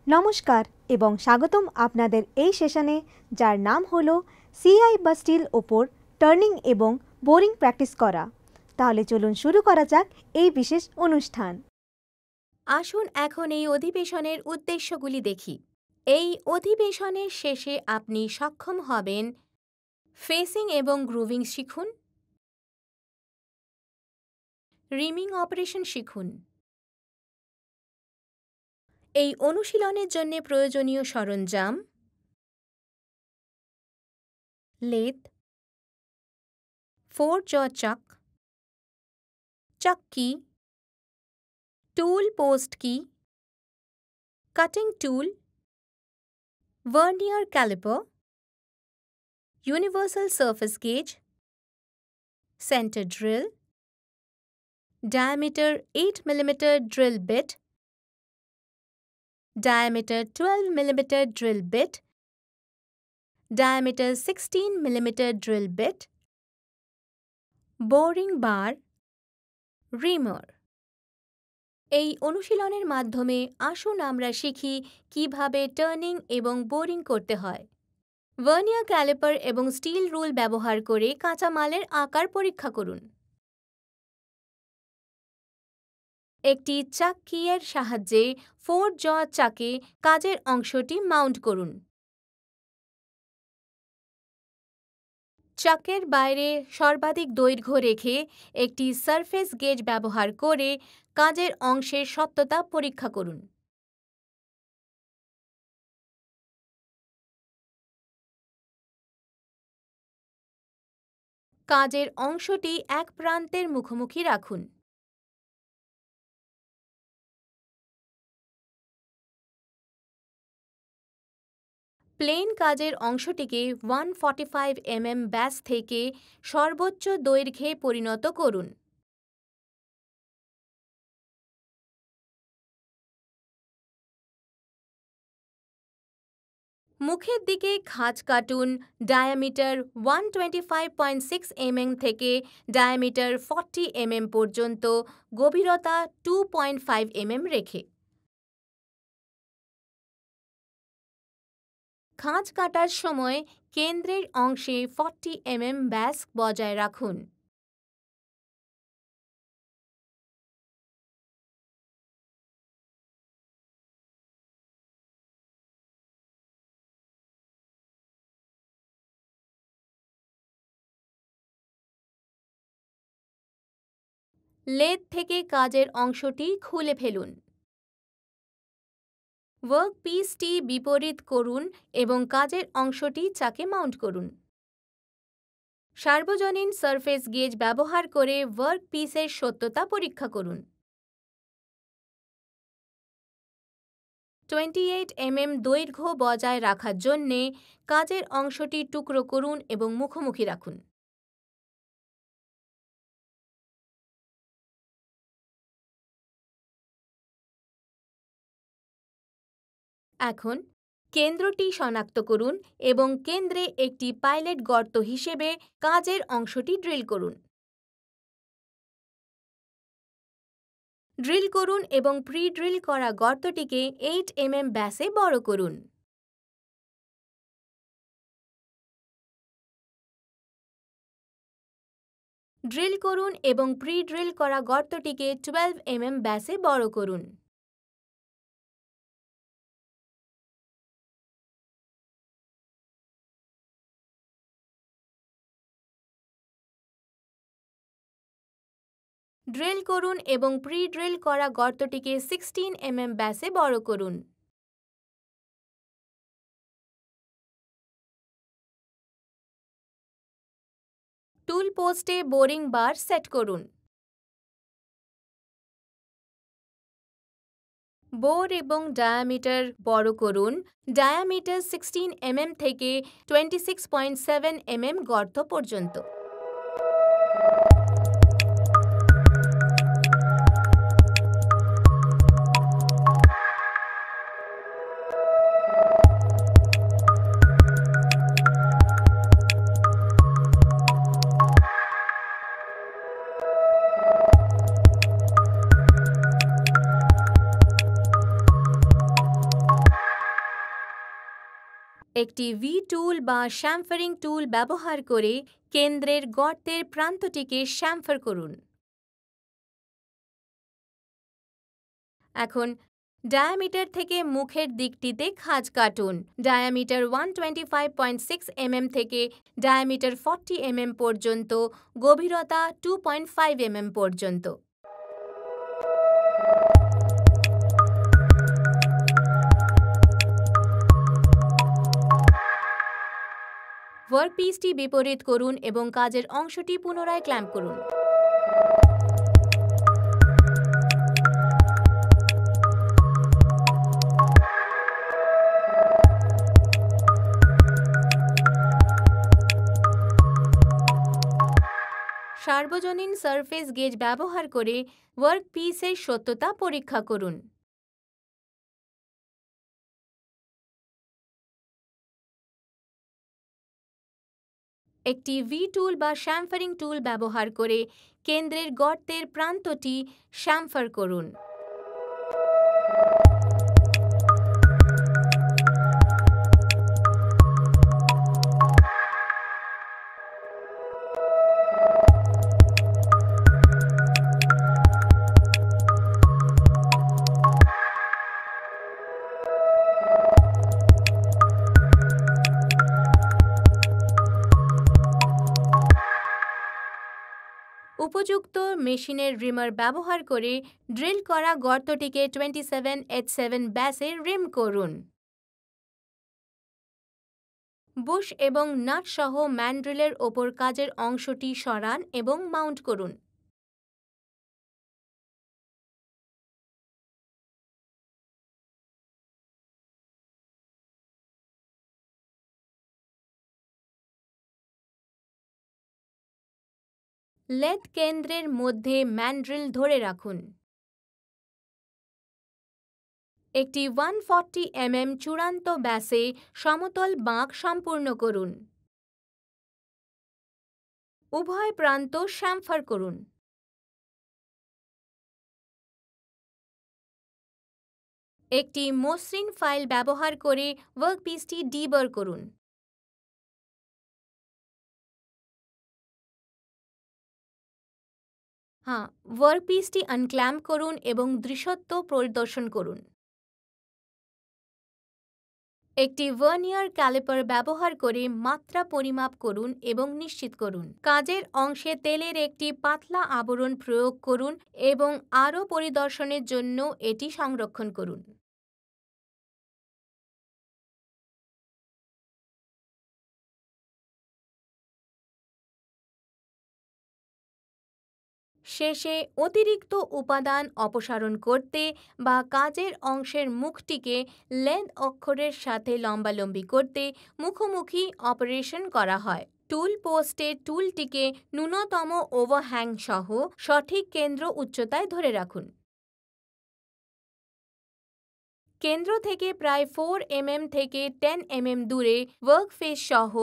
নমস্কার এবং স্বাগতম আপনাদের এই সেশনে, যার নাম হলো সিআই বা স্টিল ওপর টার্নিং এবং বোরিং প্র্যাকটিস করা। তাহলে চলুন শুরু করা যাক এই বিশেষ অনুষ্ঠান। আসুন এখন এই অধিবেশনের উদ্দেশ্যগুলি দেখি। এই অধিবেশনের শেষে আপনি সক্ষম হবেন ফেসিং এবং গ্রুভিং শিখুন, রিমিং অপারেশন শিখুন। এই অনুশীলনের জন্য প্রয়োজনীয় সরঞ্জাম: লেদ, 4-জ চাক, চাক কি, টুল পোস্ট কি, cutting tool, vernier calliper, universal surface gauge, centre drill, diameter 8 mm drill bit, diameter 12 mm drill bit, diameter 16 mm drill bit, boring bar, reamer। এই অনুশীলনের মাধ্যমে আসুন আমরা শিখি কিভাবে টার্নিং এবং বোরিং করতে হয়। ভার্নিয়ার ক্যালিপার এবং স্টিল রুল ব্যবহার করে কাঁচামালের আকার পরীক্ষা করুন। একটি চাক কিয়ের সাহায্যে 4-জ চাকে কাজের অংশটি মাউন্ট করুন। চাকের বাইরে সর্বাধিক দৈর্ঘ্য রেখে একটি সারফেস গেজ ব্যবহার করে কাজের অংশের সত্যতা পরীক্ষা করুন। কাজের অংশটি এক প্রান্তের মুখোমুখি রাখুন। প্লেন কাজের অংশটিকে 145 mm ব্যাস থেকে সর্বোচ্চ দৈর্ঘ্যে পরিণত করুন। মুখের দিকে খাঁজ কাটুন ডায়ামিটার 125.6 mm থেকে ডায়ামিটার 40 mm পর্যন্ত, গভীরতা 2.5 mm রেখে। খাঁজ কাটার সময় কেন্দ্রের অংশে 40 mm ব্যাস বজায় রাখুন। লেদ থেকে কাজের অংশটি খুলে ফেলুন। ওয়ার্কপিসটি বিপরীত করুন এবং কাজের অংশটি চাকে মাউন্ট করুন। সার্বজনীন সারফেস গেজ ব্যবহার করে ওয়ার্কপিসের সত্যতা পরীক্ষা করুন। 28 mm দৈর্ঘ্য বজায় রাখার জন্যে কাজের অংশটি টুকরো করুন এবং মুখোমুখি রাখুন। এখন কেন্দ্রটি শনাক্ত করুন এবং কেন্দ্রে একটি পাইলট গর্ত হিসেবে কাজের অংশটি ড্রিল করুন। ড্রিল করুন এবং প্রি-ড্রিল করা গর্তটিকে 8 mm ব্যাসে বড় করুন। ড্রিল করুন এবং প্রি-ড্রিল করা গর্তটিকে 12 mm ব্যাসে বড় করুন। ড্রিল করুন এবং প্রি-ড্রিল করা গর্তটিকে 16 mm ব্যাসে বড় করুন। টুল পোস্টে বোরিং বার সেট করুন। বোর এবং ডায়ামিটার বড় করুন। ডায়ামিটার 16 mm থেকে 26.7 mm গর্ত পর্যন্ত। একটি ভি টুল বা শ্যামফারিং টুল ব্যবহার করে কেন্দ্রের গর্তের প্রান্তটিকে শ্যামফার করুন। এখন ডায়ামিটার থেকে মুখের দিকটিতে খাঁজ কাটুন। ডায়ামিটার 125.6 mm থেকে ডায়ামিটার 40 mm পর্যন্ত, গভীরতা 2.5 mm পর্যন্ত। ওয়ার্কপিসটি বিপরীত করুন এবং কাজের অংশটি পুনরায় ক্ল্যাম্প করুন। সার্বজনীন সারফেস গেজ ব্যবহার করে ওয়ার্কপিসের সত্যতা পরীক্ষা করুন। একটি ভি টুল বা শ্যামফারিং টুল ব্যবহার করে কেন্দ্রের গর্তের প্রান্তটি শ্যামফার করুন। উপযুক্ত মেশিনের রিমার ব্যবহার করে ড্রিল করা গর্তটিকে 27H7 ব্যাসে রিম করুন। বুশ এবং নাট সহ ম্যান্ড্রিলের ওপর কাজের অংশটি সরান এবং মাউন্ট করুন। লেদ কেন্দ্রের মধ্যে ম্যান্ড্রিল ধরে রাখুন। একটি 140 mm চূড়ান্ত ব্যাসে সমতল বাঁক সম্পূর্ণ করুন। উভয় প্রান্ত শ্যামফার করুন। একটি মসৃণ ফাইল ব্যবহার করে ওয়ার্কপিসটি ডিবার করুন। ওয়ার্কপিসটি আনক্ল্যাম্প করুন এবং দৃশ্যত্ব পরিদর্শন করুন। একটি ভার্নিয়ার ক্যালিপার ব্যবহার করে মাত্রা পরিমাপ করুন এবং নিশ্চিত করুন। কাজের অংশে তেলের একটি পাতলা আবরণ প্রয়োগ করুন এবং আরও পরিদর্শনের জন্য এটি সংরক্ষণ করুন। শেষে অতিরিক্ত উপাদান অপসারণ করতে বা কাজের অংশের মুখটিকে লেদ অক্ষরের সাথে লম্বালম্বি করতে মুখোমুখি অপারেশন করা হয়। টুল পোস্টে টুলটিকে ন্যূনতম ওভারহ্যাং সহ সঠিক কেন্দ্র উচ্চতায় ধরে রাখুন। কেন্দ্র থেকে প্রায় 4 mm থেকে 10 mm দূরে ওয়ার্কফেস সহ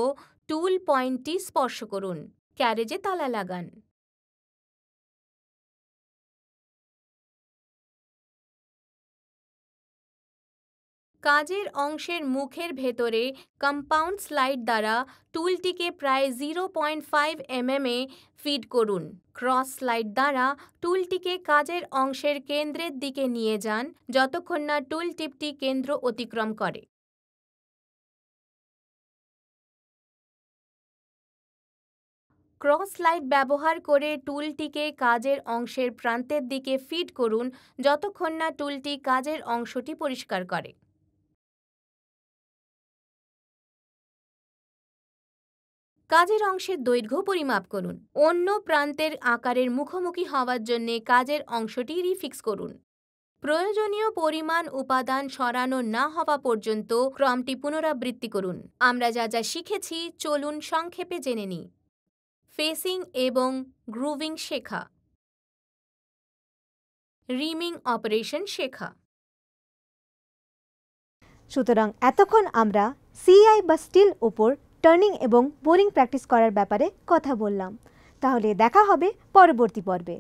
টুল পয়েন্টটি স্পর্শ করুন। ক্যারেজে তালা লাগান। কাজের অংশের মুখের ভেতরে কম্পাউন্ড স্লাইড দ্বারা টুলটিকে প্রায় 0.5 mm এ ফিড করুন। ক্রস স্লাইড দ্বারা টুলটিকে কাজের অংশের কেন্দ্রের দিকে নিয়ে যান যতক্ষণ না টুল টিপটি কেন্দ্র অতিক্রম করে। ক্রস স্লাইড ব্যবহার করে টুলটিকে কাজের অংশের প্রান্তের দিকে ফিড করুন যতক্ষণ না টুলটি কাজের অংশটি পরিষ্কার করে। কাজের অংশের দৈর্ঘ্য পরিমাপ করুন। অন্য প্রান্তের আকারের মুখোমুখি হওয়ার জন্য কাজের অংশটি রিফিক্স করুন। প্রয়োজনীয় পরিমাণ উপাদান সরানো না হওয়া পর্যন্ত ক্রমটি পুনরাবৃত্তি করুন। আমরা যা যা শিখেছি চলুন সংক্ষেপে জেনে নিই। ফেসিং এবং গ্রুভিং শেখা, রিমিং অপারেশন শেখা। সুতরাং এতক্ষণ আমরা সিআই বা স্টিল ওপর টার্নিং এবং বোরিং প্র্যাকটিস করার ব্যাপারে কথা বললাম। তাহলে দেখা হবে পরবর্তী পর্বে।